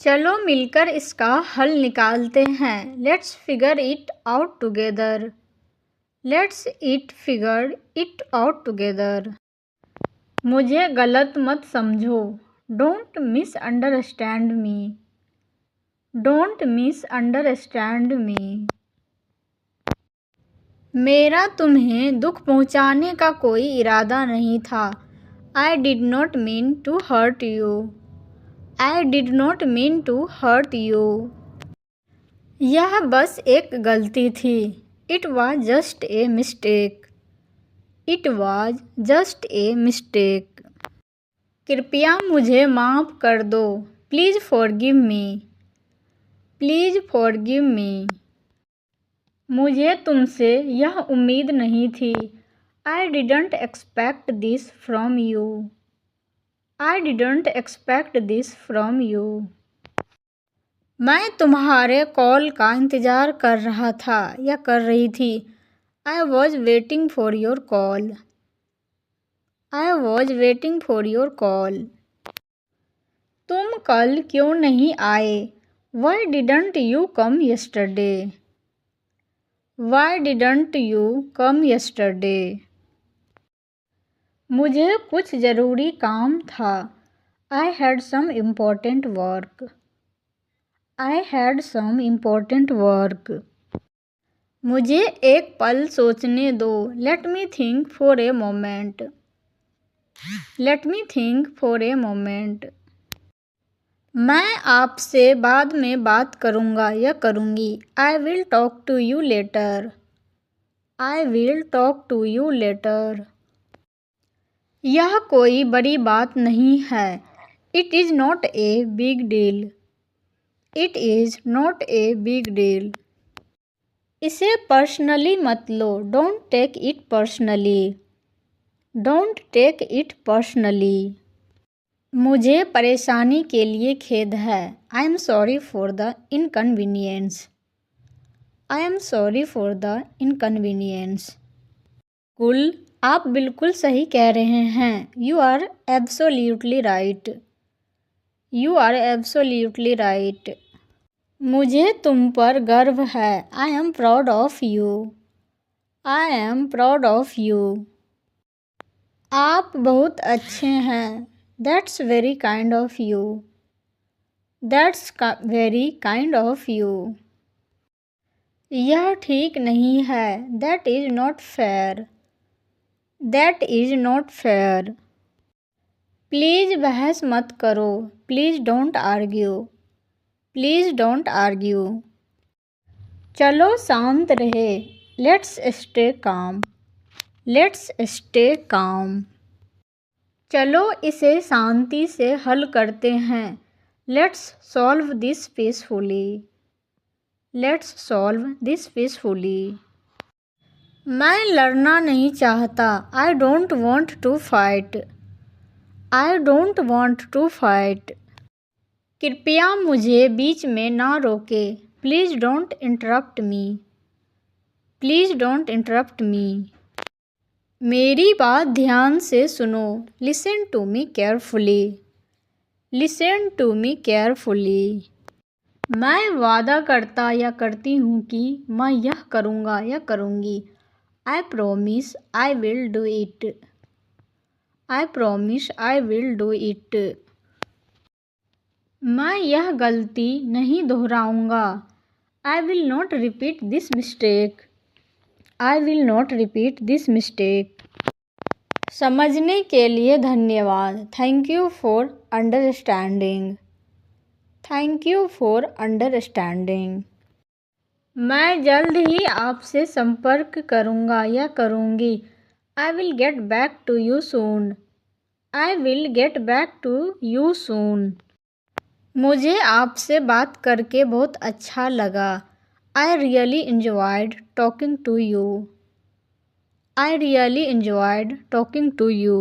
चलो मिलकर इसका हल निकालते हैं। Let's figure it out together. Let's figure it out together. मुझे गलत मत समझो। Don't misunderstand me. Don't misunderstand me. मेरा तुम्हें दुख पहुंचाने का कोई इरादा नहीं था। I did not mean to hurt you. I did not mean to hurt you. यह बस एक गलती थी। It was just a mistake. It was just a mistake. कृपया मुझे माफ़ कर दो। Please forgive me. Please forgive मी। मुझे तुमसे यह उम्मीद नहीं थी। I didn't expect this from you. I didn't expect this from you. मैं तुम्हारे कॉल का इंतज़ार कर रहा था या कर रही थी। I was waiting for your call. I was waiting for your call. तुम कल क्यों नहीं आए? Why didn't you come yesterday? Why didn't you come yesterday? मुझे कुछ ज़रूरी काम था। I had some important work. I had some important work. मुझे एक पल सोचने दो। Let me think for a moment. Let me think for a moment. मैं आपसे बाद में बात करूँगा या करूँगी। I will talk to you later. I will talk to you later. यह कोई बड़ी बात नहीं है। It is not a big deal. It is not a big deal. इसे पर्सनली मत लो। Don't take it personally. Don't take it personally. मुझे परेशानी के लिए खेद है। I am sorry for the inconvenience. I am sorry for the inconvenience. कुल आप बिल्कुल सही कह रहे हैं। You are absolutely right. You are absolutely right. मुझे तुम पर गर्व है। I am proud of you. I am proud of you. आप बहुत अच्छे हैं। That's very kind of you. That's very kind of you. यह ठीक नहीं है। That is not fair. That is not fair. Please बहस मत करो। Please don't argue. Please don't argue. चलो शांत रहे। Let's stay calm. Let's stay calm. चलो इसे शांति से हल करते हैं। Let's solve this peacefully. Let's solve this peacefully. मैं लड़ना नहीं चाहता। I don't want to fight. I don't want to fight. कृपया मुझे बीच में ना रोके। Please don't interrupt me. Please don't interrupt me. मेरी बात ध्यान से सुनो। Listen to me carefully. Listen to me carefully. मैं वादा करता या करती हूँ कि मैं यह करूँगा या करूँगी। I promise I will do it. I promise I will do it. मैं यह गलती नहीं दोहराऊँगा। I will not repeat this mistake. I will not repeat this mistake. समझने के लिए धन्यवाद। Thank you for understanding. Thank you for understanding. मैं जल्द ही आपसे संपर्क करूँगा या करूँगी। I will get back to you soon. I will get back to you soon. मुझे आपसे बात करके बहुत अच्छा लगा। I really enjoyed talking to you. I really enjoyed talking to you.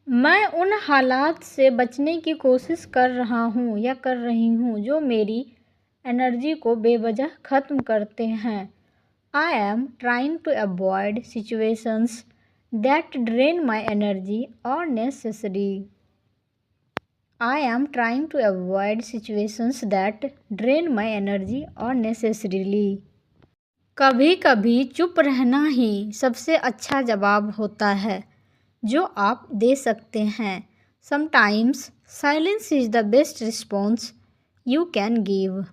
मैं उन हालात से बचने की कोशिश कर रहा हूँ या कर रही हूँ जो मेरी एनर्जी को बेवजह ख़त्म करते हैं। I am trying to avoid situations that drain my energy और necessary. I am trying to avoid situations that drain my energy unnecessarily. कभी कभी चुप रहना ही सबसे अच्छा जवाब होता है जो आप दे सकते हैं. Sometimes silence is the best response you can give.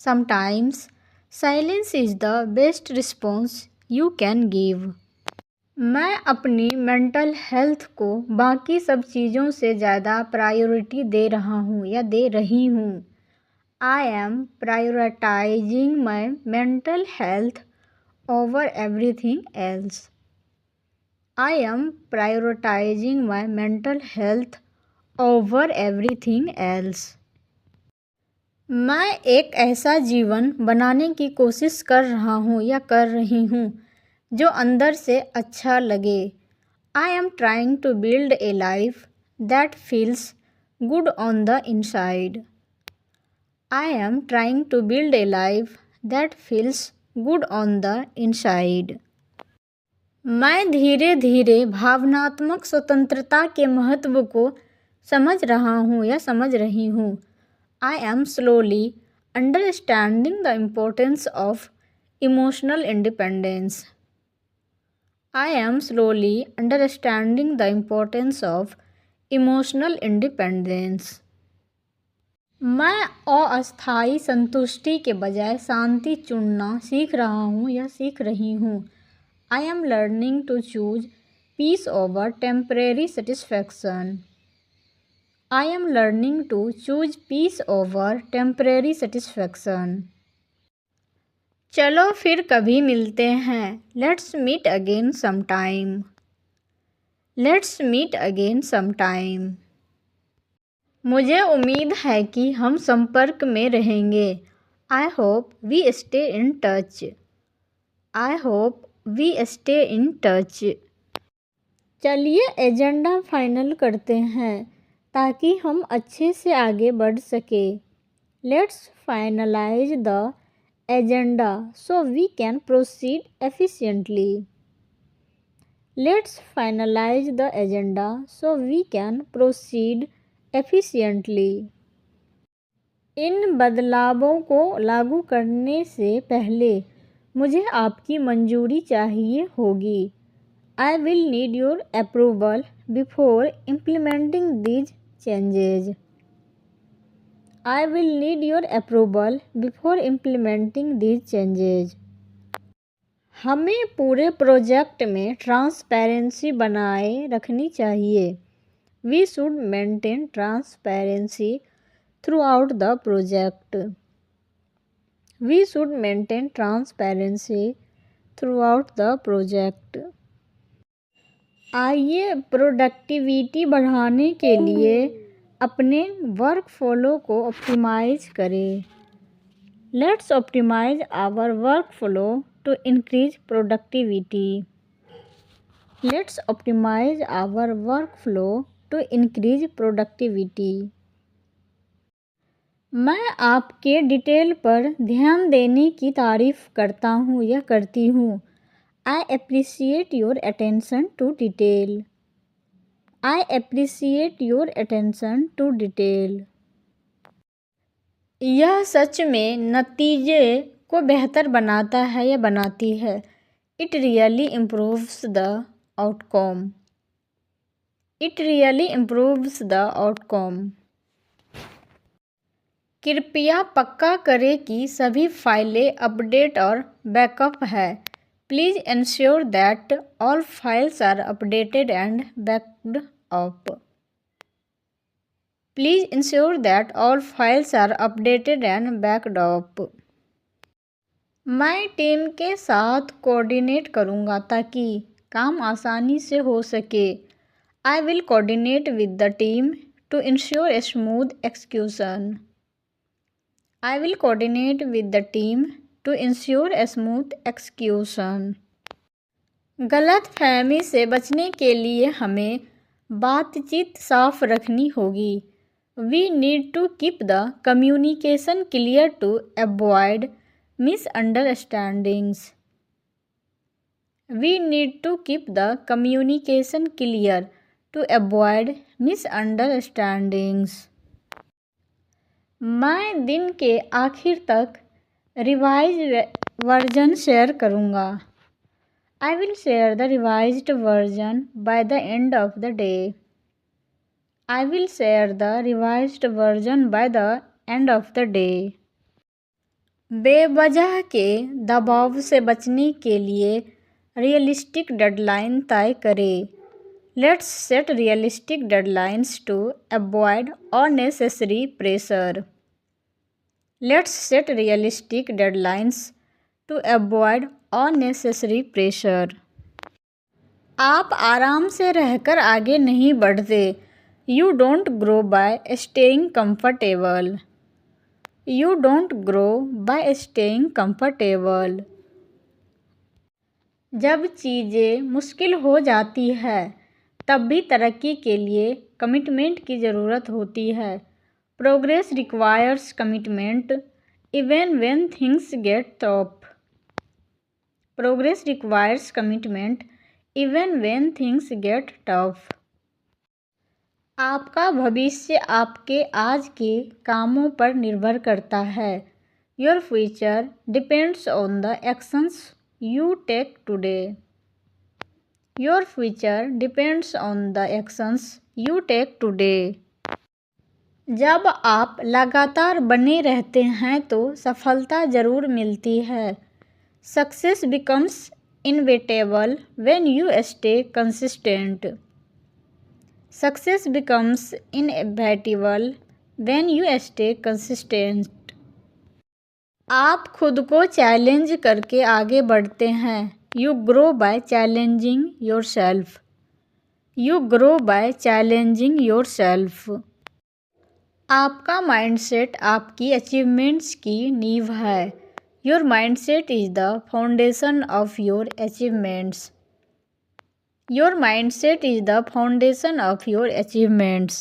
Sometimes silence is the best response you can give. मैं अपनी मेंटल हेल्थ को बाकी सब चीज़ों से ज़्यादा प्रायोरिटी दे रहा हूँ या दे रही हूँ. I am prioritizing my mental health over everything else. I am prioritizing my mental health over everything else. मैं एक ऐसा जीवन बनाने की कोशिश कर रहा हूँ या कर रही हूँ जो अंदर से अच्छा लगे. I am trying to build a life that feels good on the inside. I am trying to build a life that feels good on the inside. मैं धीरे धीरे भावनात्मक स्वतंत्रता के महत्व को समझ रहा हूँ या समझ रही हूँ. I am slowly understanding the importance of emotional independence. I am slowly understanding the importance of emotional independence. मैं अस्थायी संतुष्टि के बजाय शांति चुनना सीख रहा हूँ या सीख रही हूँ. I am learning to choose peace over temporary satisfaction. I am learning to choose peace over temporary satisfaction. चलो फिर कभी मिलते हैं. Let's meet again sometime. Let's meet again sometime. मुझे उम्मीद है कि हम संपर्क में रहेंगे. I hope we stay in touch. I hope we stay in touch. चलिए एजेंडा फाइनल करते हैं ताकि हम अच्छे से आगे बढ़ सके. Let's finalize the agenda so we can proceed efficiently. Let's finalize the agenda so we can proceed efficiently. इन बदलावों को लागू करने से पहले मुझे आपकी मंजूरी चाहिए होगी. I will need your approval before implementing these changes. I will need your approval before implementing these changes. हमें पूरे प्रोजेक्ट में ट्रांसपेरेंसी बनाए रखनी चाहिए. We should maintain transparency throughout the project. We should maintain transparency throughout the project. आइए productivity बढ़ाने के लिए अपने वर्क फ्लो को ऑप्टिमाइज करें. Let's optimise our workflow to increase productivity. Let's optimise our workflow to increase productivity. मैं आपके detail पर ध्यान देने की तारीफ़ करता हूँ या करती हूँ. I appreciate your attention to detail. I appreciate your attention to detail. यह सच में नतीजे को बेहतर बनाता है या बनाती है. It really improves the outcome. It really improves the outcome. कृपया पक्का करें कि सभी फाइलें अपडेट और बैकअप है. Please ensure that all files are updated and backed up. Please ensure that all files are updated and backed up. मैं team के साथ कोऑर्डिनेट करूँगा ताकि काम आसानी से हो सके. I will coordinate with the team to ensure a smooth execution. I will coordinate with the team to ensure a smooth execution. गलतफहमी से बचने के लिए हमें बातचीत साफ रखनी होगी. We need to keep the communication clear to avoid misunderstandings. We need to keep the communication clear to avoid misunderstandings. मैं दिन के आखिर तक रिवाइज वर्जन शेयर करूँगा। I will share the revised version by the end of the day. I will share the revised version by the end of the day. बेवजह के दबाव से बचने के लिए रियलिस्टिक डेडलाइन तय करें। Let's set realistic deadlines to avoid unnecessary pressure. Let's set realistic deadlines to avoid unnecessary pressure. आप आराम से रहकर आगे नहीं बढ़ते। You don't grow by staying comfortable. You don't grow by staying comfortable. जब चीज़ें मुश्किल हो जाती है तब भी तरक्की के लिए कमिटमेंट की ज़रूरत होती है। Progress requires commitment even when things get tough. Progress requires commitment even when things get tough. आपका भविष्य आपके आज के कामों पर निर्भर करता है। Your future depends on the actions you take today. Your future depends on the actions you take today. जब आप लगातार बने रहते हैं तो सफलता ज़रूर मिलती है। Success becomes inevitable when you stay consistent. Success becomes inevitable when you stay consistent. आप खुद को चैलेंज करके आगे बढ़ते हैं। You grow by challenging yourself. You grow by challenging yourself. आपका माइंडसेट आपकी अचीवमेंट्स की नींव है। Your mindset is the foundation of your achievements. Your mindset is the foundation of your achievements.